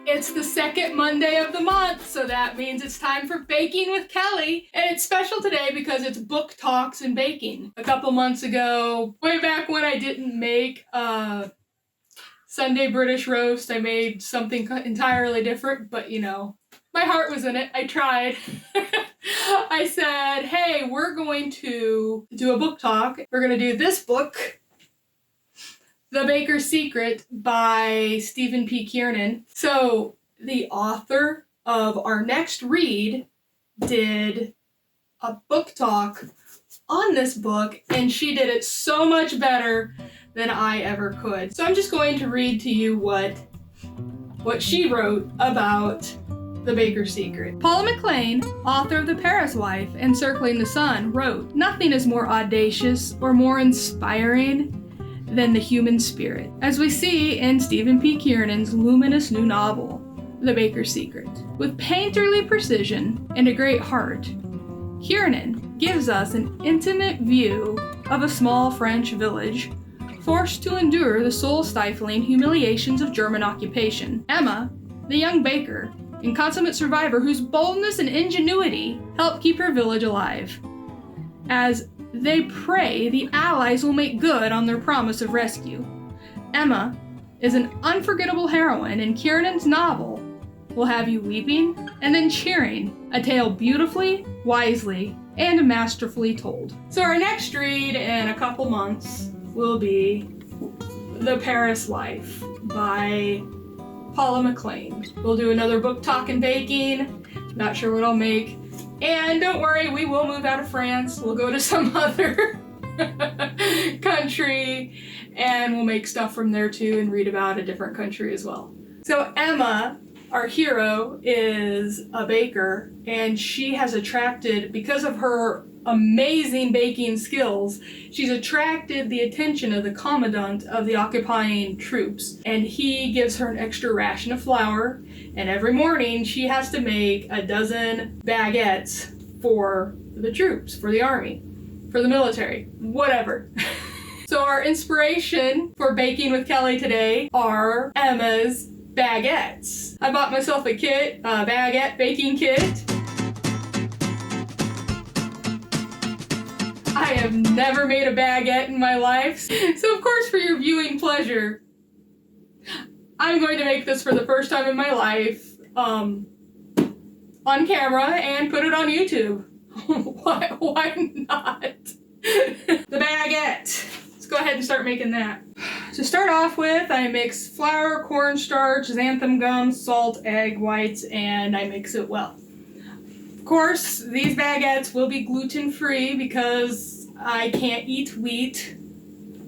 It's the second Monday of the month, so that means it's time for Baking with Kelly. And it's special today because it's Booktalks and Baking. A couple months ago, way back when I didn't make a Sunday British roast, I made something entirely different, but you know, my heart was in it. I tried. I said, hey, we're going to do a book talk. We're going to do this book, The Baker's Secret by Stephen P. Kiernan. So the author of our next read did a book talk on this book, and she did it so much better than I ever could. So I'm just going to read to you what she wrote about The Baker's Secret. Paula McLean, author of The Paris Wife and Circling the Sun, wrote, "Nothing is more audacious or more inspiring than the human spirit, as we see in Stephen P. Kiernan's luminous new novel, The Baker's Secret. With painterly precision and a great heart, Kiernan gives us an intimate view of a small French village forced to endure the soul-stifling humiliations of German occupation. Emma, the young baker and consummate survivor whose boldness and ingenuity help keep her village alive. As they pray the Allies will make good on their promise of rescue. Emma is an unforgettable heroine, and Kiernan's novel will have you weeping and then cheering, a tale beautifully, wisely, and masterfully told." So our next read in a couple months will be The Paris Wife by Paula McLean. We'll do another book talk and baking. Not sure what I'll make. And don't worry, we will move out of France. We'll go to some other country and we'll make stuff from there too and read about a different country as well. So Emma, our hero, is a baker, and she has attracted, because of her amazing baking skills, she's attracted the attention of the commandant of the occupying troops, and he gives her an extra ration of flour, and every morning she has to make a dozen baguettes for the troops, for the army, for the military, whatever. So our inspiration for Baking with Kelly today are Emma's baguettes. I bought myself a kit, a baguette baking kit. I have never made a baguette in my life, so of course for your viewing pleasure, I'm going to make this for the first time in my life on camera and put it on YouTube. Why not? The baguette. Let's go ahead and start making that. To start off with, I mix flour, cornstarch, xanthan gum, salt, egg whites, and I mix it well. Of course, these baguettes will be gluten-free because I can't eat wheat.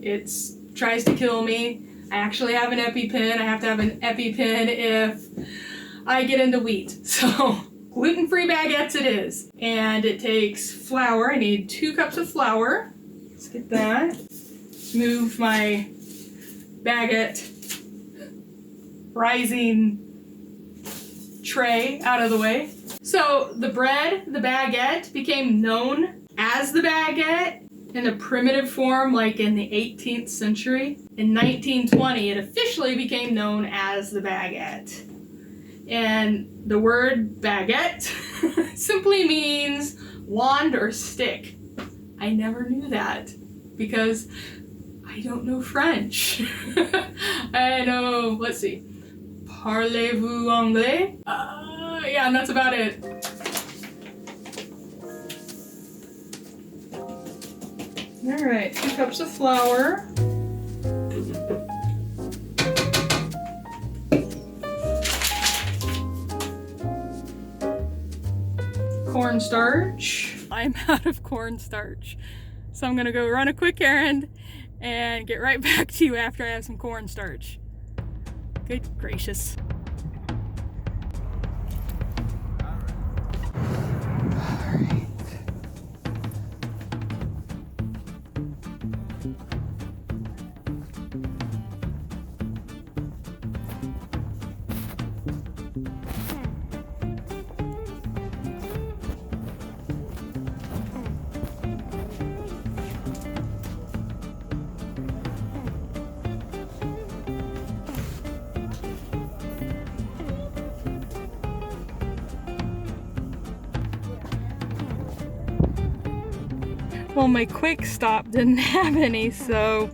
It tries to kill me. I actually have an EpiPen. I have to have an EpiPen if I get into wheat. So gluten-free baguettes it is. And it takes flour. I need 2 cups of flour. Let's get that. Move my baguette rising tray out of the way. So the bread, the baguette, became known as the baguette in a primitive form like in the 18th century. In 1920, it officially became known as the baguette. And the word baguette simply means wand or stick. I never knew that because I don't know French. I know, let's see. Parlez-vous anglais? Yeah, and that's about it. All right, 2 cups of flour. Cornstarch. I'm out of cornstarch, so I'm gonna go run a quick errand and get right back to you after I have some cornstarch. Good gracious. Well, my quick stop didn't have any, so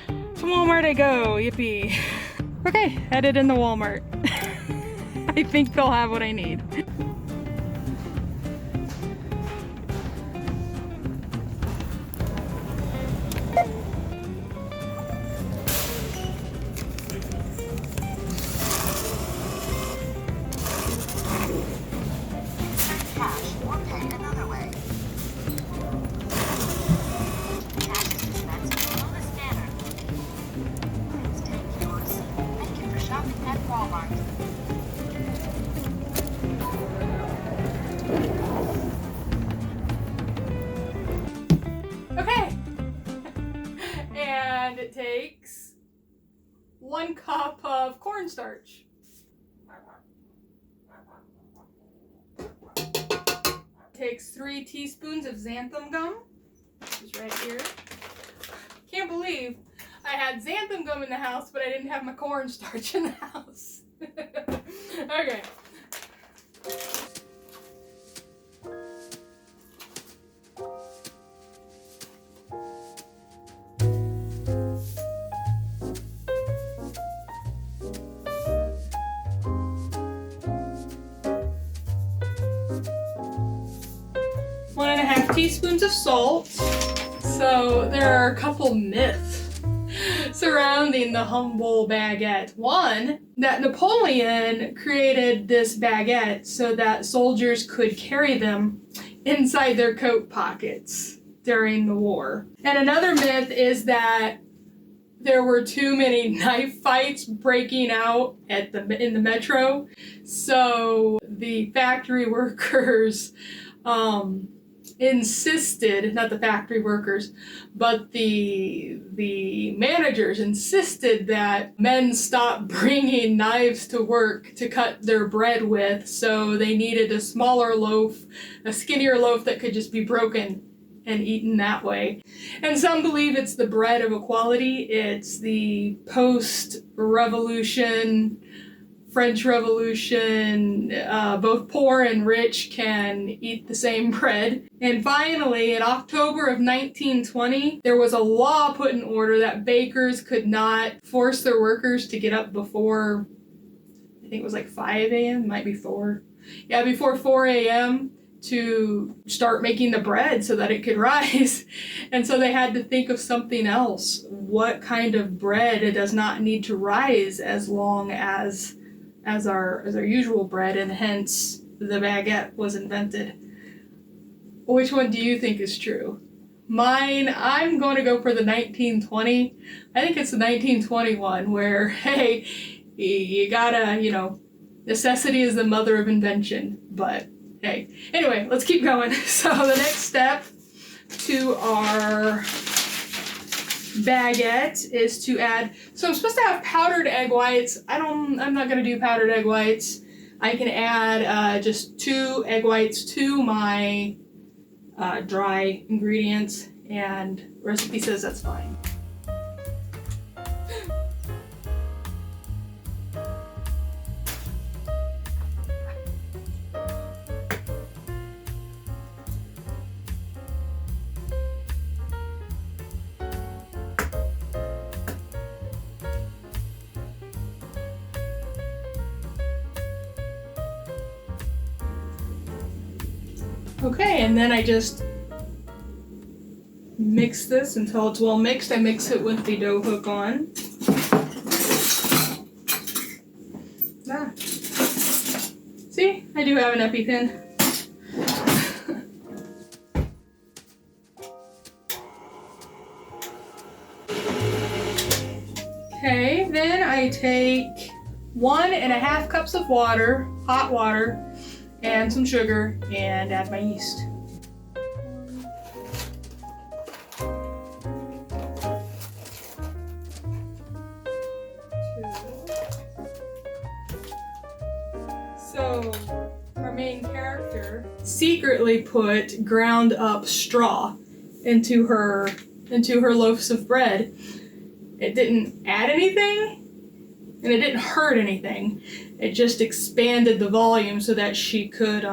to Walmart I go, yippee. Okay, headed into Walmart. I think they'll have what I need. Cash or pay another way. Cash is dispensed below the scanner. Please take yours. Thank you for shopping at Walmart. Okay. And it takes 1 cup of cornstarch. Takes 3 teaspoons of xanthan gum, which is right here. Can't believe I had xanthan gum in the house, but I didn't have my cornstarch in the house. Okay. One and a half teaspoons of salt. So there are a couple myths surrounding the humble baguette. One, that Napoleon created this baguette so that soldiers could carry them inside their coat pockets during the war. And another myth is that there were too many knife fights breaking out in the metro, so the factory workers insisted, not the factory workers, but the managers insisted that men stop bringing knives to work to cut their bread with, so they needed a smaller loaf, a skinnier loaf that could just be broken and eaten that way. And some believe it's the bread of equality. It's the post-revolution French Revolution, both poor and rich can eat the same bread. And finally, in October of 1920, there was a law put in order that bakers could not force their workers to get up before, I think it was like 5 a.m., might be 4. Yeah, before 4 a.m. to start making the bread so that it could rise. And so they had to think of something else. What kind of bread does not need to rise as long as our usual bread, and hence the baguette was invented. Which one do you think is true? Mine, I'm going to go for the 1920. I think it's the 1921 where, hey, you gotta, necessity is the mother of invention. But hey, anyway, let's keep going. So the next step to our baguette is to add, so I'm supposed to have powdered egg whites. I'm not going to do powdered egg whites. I can add just 2 egg whites to my dry ingredients, and recipe says that's fine. Okay, and then I just mix this until it's well mixed. I mix it with the dough hook on. Ah. See, I do have an EpiPen. Okay, then I take 1.5 cups of water, hot water, and some sugar, and add my yeast. So our main character secretly put ground up straw into her loaves of bread. It didn't add anything, and it didn't hurt anything. It just expanded the volume so that she could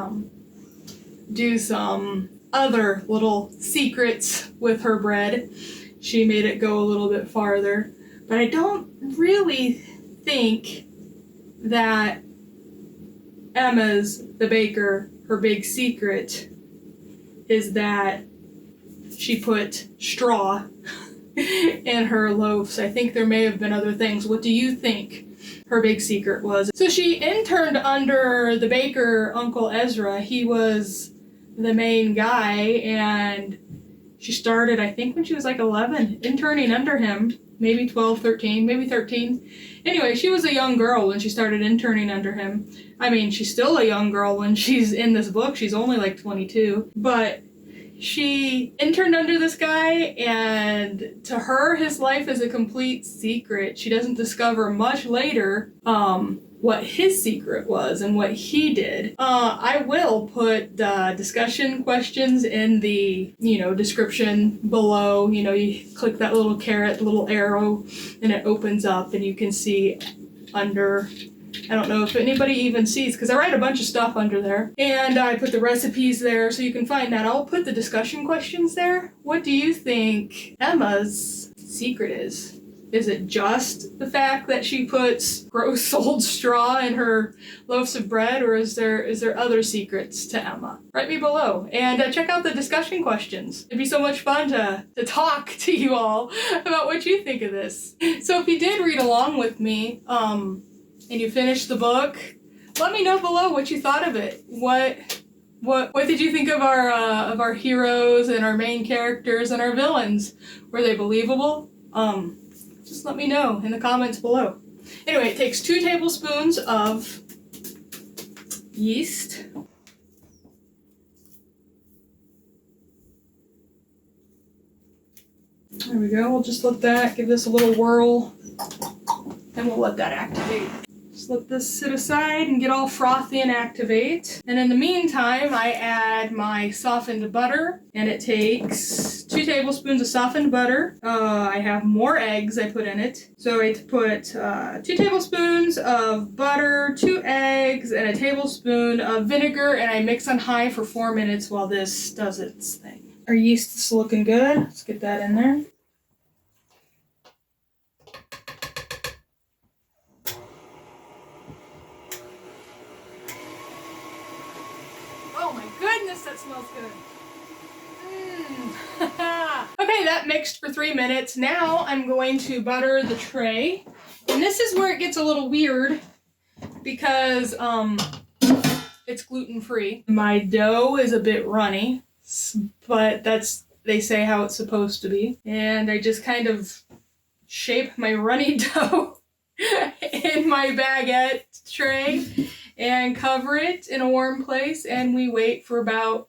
do some other little secrets with her bread. She made it go a little bit farther. But I don't really think that Emma's, the baker, her big secret is that she put straw in her loaves. I think there may have been other things. What do you think her big secret was? So she interned under the baker, Uncle Ezra. He was the main guy, and she started, I think, when she was like 11, interning under him. Maybe 12, 13, maybe 13. Anyway, she was a young girl when she started interning under him. I mean, she's still a young girl when she's in this book. She's only like 22. But she interned under this guy, and to her, his life is a complete secret. She doesn't discover much later what his secret was and what he did. I will put discussion questions in the, description below. You click that little caret, little arrow, and it opens up, and you can see under, I don't know if anybody even sees, because I write a bunch of stuff under there. And I put the recipes there, so you can find that. I'll put the discussion questions there. What do you think Emma's secret is? Is it just the fact that she puts gross old straw in her loaves of bread, or is there other secrets to Emma? Write me below, and check out the discussion questions. It'd be so much fun to talk to you all about what you think of this. So if you did read along with me, and you finished the book, let me know below what you thought of it. What did you think of our heroes and our main characters and our villains? Were they believable? Just let me know in the comments below. Anyway, it takes 2 tablespoons of yeast. There we go. We'll just let that, give this a little whirl, and we'll let that activate. Just let this sit aside and get all frothy and activate. And in the meantime, I add my softened butter, and it takes 2 tablespoons of softened butter. I have more eggs I put in it. So I put 2 tablespoons of butter, 2 eggs, and a tablespoon of vinegar, and I mix on high for 4 minutes while this does its thing. Our yeast is looking good. Let's get that in there. Oh my goodness, that smells good. Okay, that mixed for 3 minutes. Now I'm going to butter the tray. And this is where it gets a little weird because it's gluten-free. My dough is a bit runny, but that's, they say, how it's supposed to be. And I just kind of shape my runny dough in my baguette tray and cover it in a warm place, and we wait for about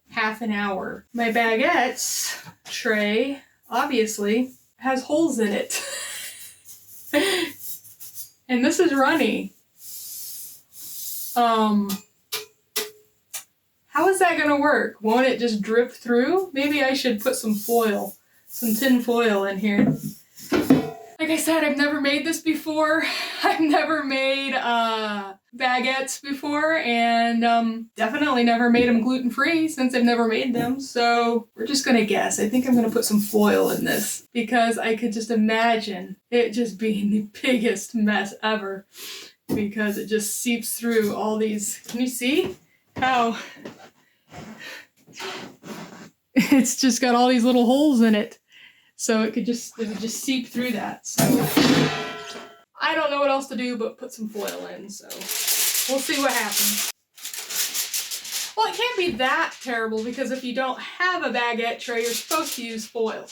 half an hour. My baguettes tray obviously has holes in it. And this is runny. How is that gonna work? Won't it just drip through? Maybe I should put some foil, some tin foil in here. Like I said, I've never made this before. I've never made baguettes before, and definitely never made them gluten-free since I've never made them. So we're just gonna guess. I think I'm gonna put some foil in this because I could just imagine it just being the biggest mess ever because it just seeps through all these. Can you see how it's just got all these little holes in it? So it would just seep through that. So I don't know what else to do but put some foil in. So we'll see what happens. Well, it can't be that terrible because if you don't have a baguette tray, you're supposed to use foil.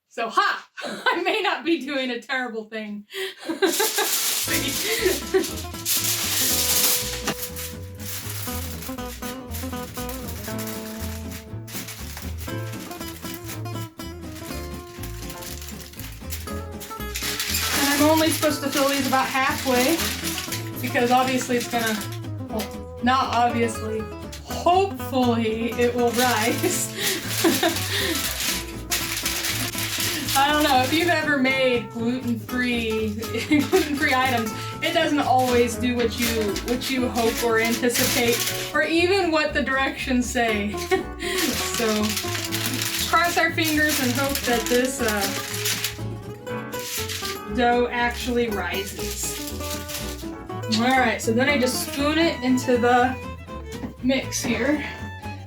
So I may not be doing a terrible thing. I'm only supposed to fill these about halfway because obviously it's gonna, well, not obviously, hopefully it will rise. I don't know, if you've ever made gluten-free items, it doesn't always do what you hope or anticipate. or even what the directions say. So cross our fingers and hope that this dough actually rises. Alright, so then I just spoon it into the mix here.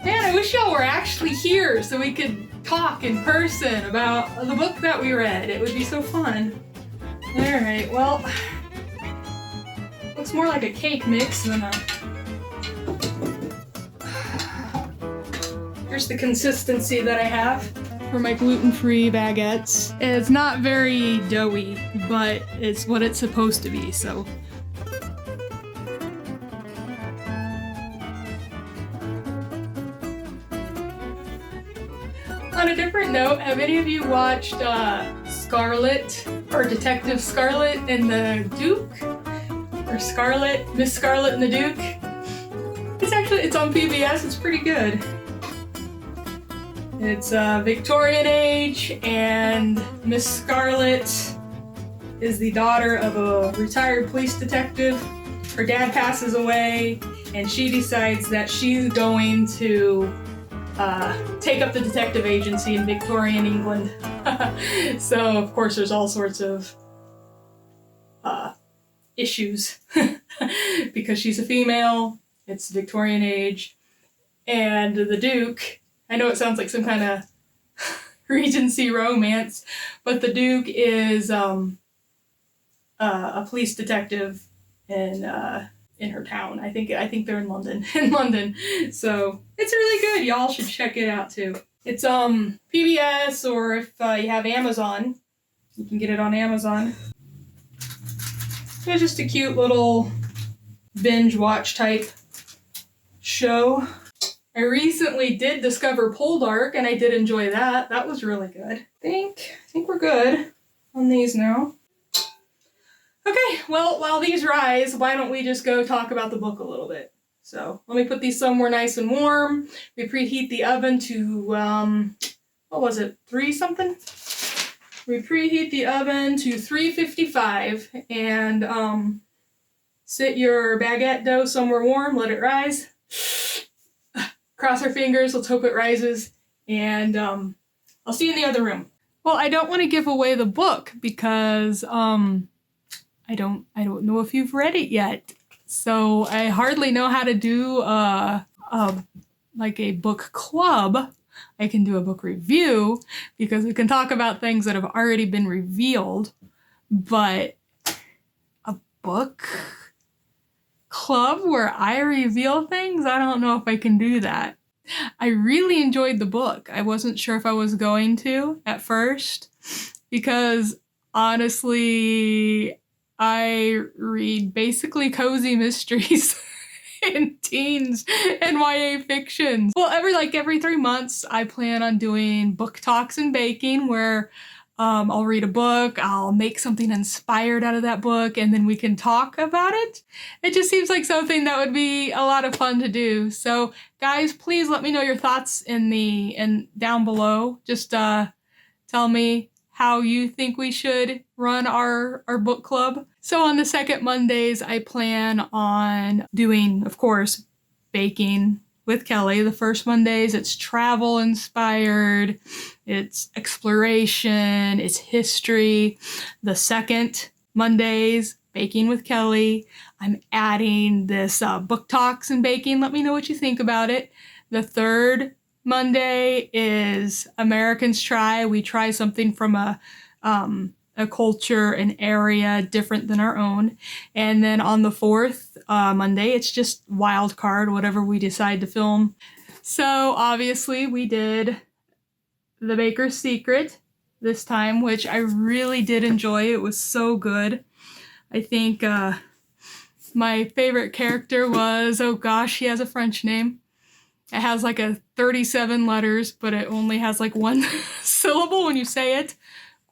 Man, I wish y'all were actually here so we could talk in person about the book that we read. It would be so fun. Alright, well, looks more like a cake mix than a... Here's the consistency that I have for my gluten-free baguettes. It's not very doughy, but it's what it's supposed to be, so. On a different note, have any of you watched Scarlet, or Detective Scarlet and the Duke? Or Scarlet, Miss Scarlet and the Duke? It's on PBS, it's pretty good. It's Victorian age, and Miss Scarlet is the daughter of a retired police detective. Her dad passes away, and she decides that she's going to take up the detective agency in Victorian England. So, of course, there's all sorts of issues because she's a female, it's Victorian age, and the Duke, I know it sounds like some kind of Regency romance, but the Duke is a police detective in her town. I think they're in London. So it's really good. Y'all should check it out too. It's PBS, or if you have Amazon, you can get it on Amazon. It's just a cute little binge watch type show. I recently did discover Poldark, and I did enjoy that. That was really good. I think we're good on these now. Okay, well, while these rise, why don't we just go talk about the book a little bit? So let me put these somewhere nice and warm. We preheat the oven to, what was it, 3 something? We preheat the oven to 355 and sit your baguette dough somewhere warm, let it rise. Cross our fingers, let's hope it rises, and I'll see you in the other room. Well, I don't want to give away the book because I don't know if you've read it yet. So I hardly know how to do like a book club. I can do a book review because we can talk about things that have already been revealed, but a book club where I reveal things, I don't know if I can do that. I really enjoyed the book. I wasn't sure if I was going to at first because honestly, I read basically cozy mysteries and teens and YA fictions. Well, every 3 months, I plan on doing Booktalks and Baking, where I'll read a book, I'll make something inspired out of that book, and then we can talk about it. It just seems like something that would be a lot of fun to do. So, guys, please let me know your thoughts down below. Just tell me how you think we should run our book club. So on the second Mondays, I plan on doing, of course, baking with Kelly. The first Mondays, it's travel inspired, it's exploration, it's history. The second Mondays, baking with Kelly, I'm adding this book talks and baking. Let me know what you think about it. The third Monday is Americans Try. We try something from a culture, an area different than our own. And then on the fourth Monday, it's just wild card, whatever we decide to film. So obviously we did The Baker's Secret this time, which I really did enjoy. It was so good. I think my favorite character was, oh gosh, he has a French name. It has like 37 letters, but it only has like 1 syllable when you say it.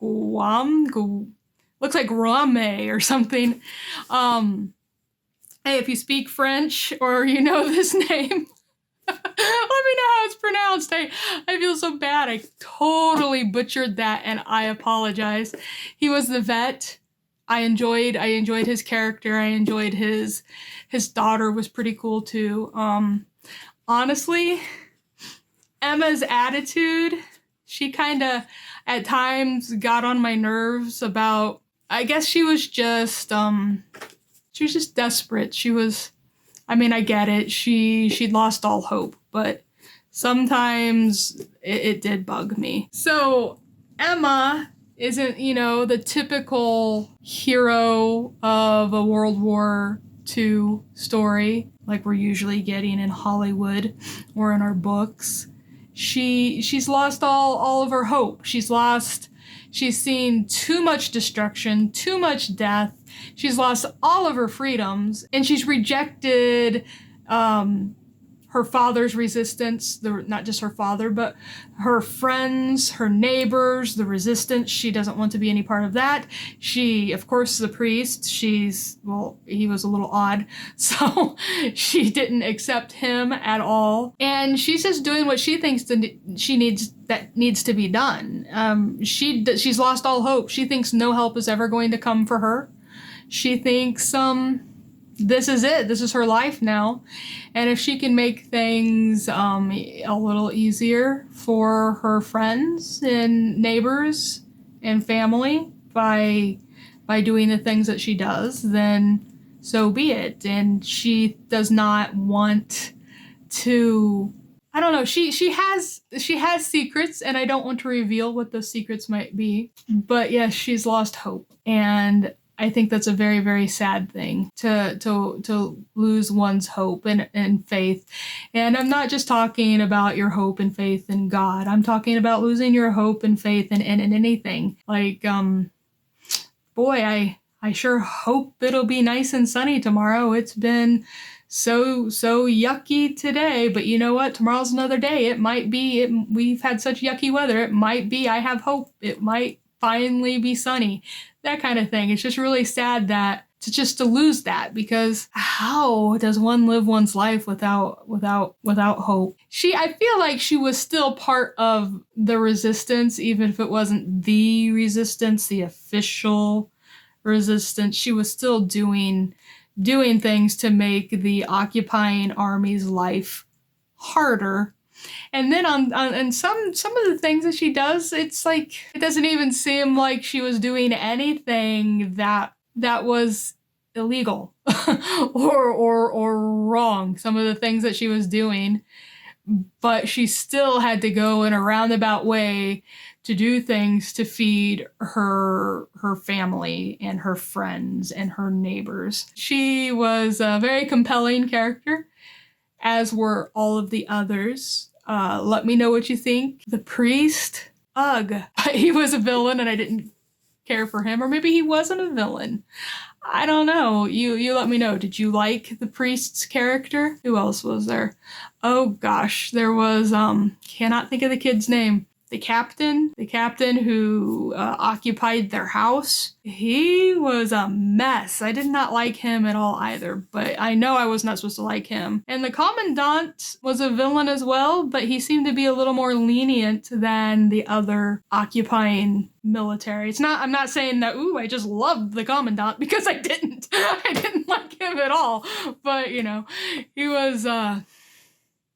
Looks like Rame or something. Hey, if you speak French or you know this name, let me know how it's pronounced. I feel so bad. I totally butchered that and I apologize. He was the vet. I enjoyed his character. I enjoyed his daughter was pretty cool too. honestly, Emma's attitude, she kind of at times got on my nerves about, I guess she was just desperate. I get it. She'd lost all hope, but sometimes it did bug me. So Emma isn't, the typical hero of a World War II story like we're usually getting in Hollywood or in our books. She's lost all of her hope. She's seen too much destruction, too much death. She's lost all of her freedoms, and she's rejected her father's resistance, not just her father, but her friends, her neighbors, the resistance. She doesn't want to be any part of that. She, of course, the priest, he was a little odd, so she didn't accept him at all. And she's just doing what she thinks needs to be done. She's lost all hope. She thinks no help is ever going to come for her. She thinks, this is it. This is her life now. And if she can make things a little easier for her friends and neighbors and family by doing the things that she does, then so be it. And she does not want to, I don't know, she has secrets, and I don't want to reveal what those secrets might be. But yes, she's lost hope. And I think that's a very, very sad thing to lose one's hope and faith. And I'm not just talking about your hope and faith in God. I'm talking about losing your hope and faith in anything. Like, boy, I sure hope it'll be nice and sunny tomorrow. It's been so yucky today, but you know what? Tomorrow's another day. It might be, we've had such yucky weather. It might be, I have hope. It might finally be sunny. That kind of thing. It's just really sad to lose that, because how does one live one's life without hope? I feel like she was still part of the resistance, even if it wasn't the resistance, the official resistance. She was still doing things to make the occupying army's life harder. And then on some of the things that she does, it's like, it doesn't even seem like she was doing anything that was illegal or wrong. Some of the things that she was doing, but she still had to go in a roundabout way to do things to feed her family and her friends and her neighbors. She was a very compelling character, as were all of the others. Let me know what you think. The priest, ugh. He was a villain and I didn't care for him. Or maybe he wasn't a villain. I don't know. You let me know. Did you like the priest's character? Who else was there? Oh gosh, there was, cannot think of the kid's name. The captain who occupied their house. He was a mess. I did not like him at all either, but I know I was not supposed to like him. And the commandant was a villain as well, but he seemed to be a little more lenient than the other occupying military. I'm not saying that, I just loved the commandant, because I didn't. I didn't like him at all. But,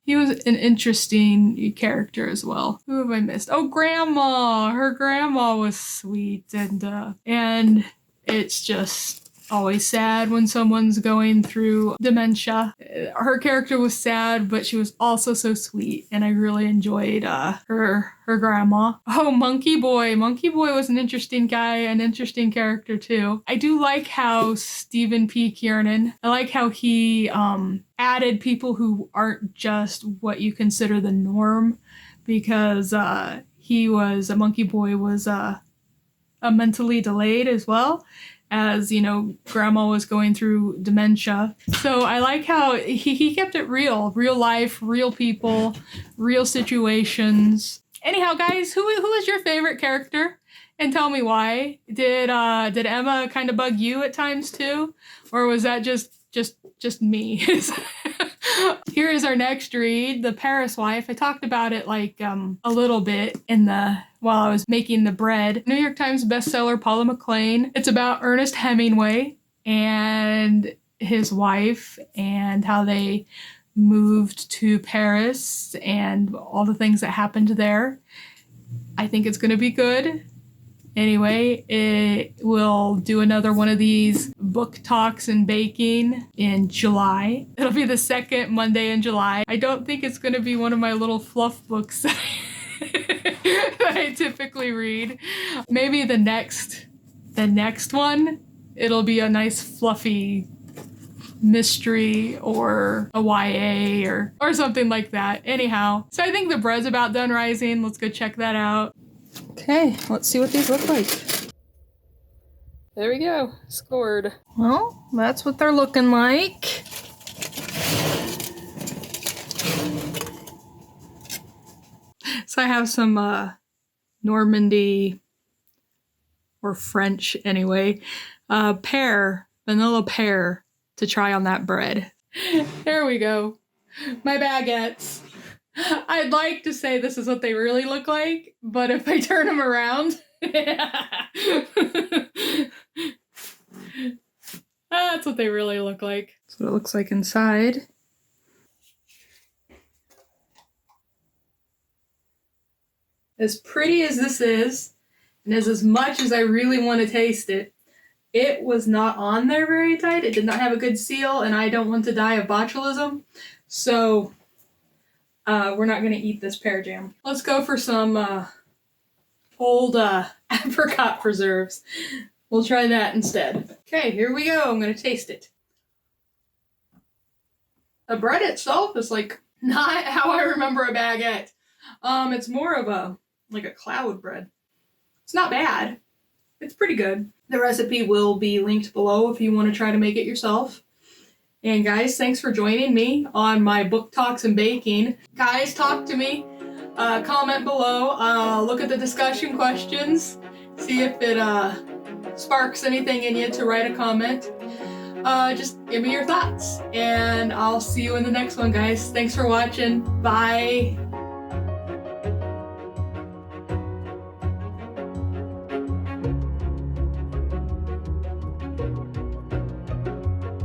he was an interesting character as well. Who have I missed? Oh, Grandma! Her grandma was sweet, and it's just always sad when someone's going through dementia. Her character was sad, but she was also so sweet, and I really enjoyed her grandma. Oh, Monkey Boy. Monkey Boy was an interesting guy, an interesting character too. I do like how Stephen P. Kiernan, I like how he added people who aren't just what you consider the norm, because Monkey Boy was a mentally delayed as well, as grandma was going through dementia. So I like how he kept it real life, real people, real situations. Anyhow, guys, who is your favorite character? And tell me why. Did Emma kind of bug you at times too? Or was that just me? Here is our next read, The Paris Wife. I talked about it a little bit while I was making the bread. New York Times bestseller, Paula McLean. It's about Ernest Hemingway and his wife, and how they moved to Paris and all the things that happened there. I think it's going to be good. Anyway, it will do another one of these book talks and baking in July. It'll be the second Monday in July. I don't think it's going to be one of my little fluff books that I typically read. Maybe the next one, it'll be a nice fluffy mystery or a YA or something like that. Anyhow, so I think the bread's about done rising. Let's go check that out. Okay, let's see what these look like. There we go, scored. Well, that's what they're looking like. So I have some Normandy, or French anyway, vanilla pear to try on that bread. There we go. My baguettes. I'd like to say this is what they really look like, but if I turn them around, that's what they really look like. That's what it looks like inside. As pretty as this is, and as much as I really want to taste it, it was not on there very tight. It did not have a good seal, and I don't want to die of botulism. So we're not going to eat this pear jam. Let's go for some old apricot preserves. We'll try that instead. Okay, here we go. I'm going to taste it. The bread itself is like not how I remember a baguette. It's more of a cloud bread. It's not bad. It's pretty good. The recipe will be linked below if you want to try to make it yourself. And guys, thanks for joining me on my book talks and baking. Guys, talk to me. Comment below. Look at the discussion questions. See if it sparks anything in you to write a comment. Just give me your thoughts. And I'll see you in the next one, guys. Thanks for watching. Bye.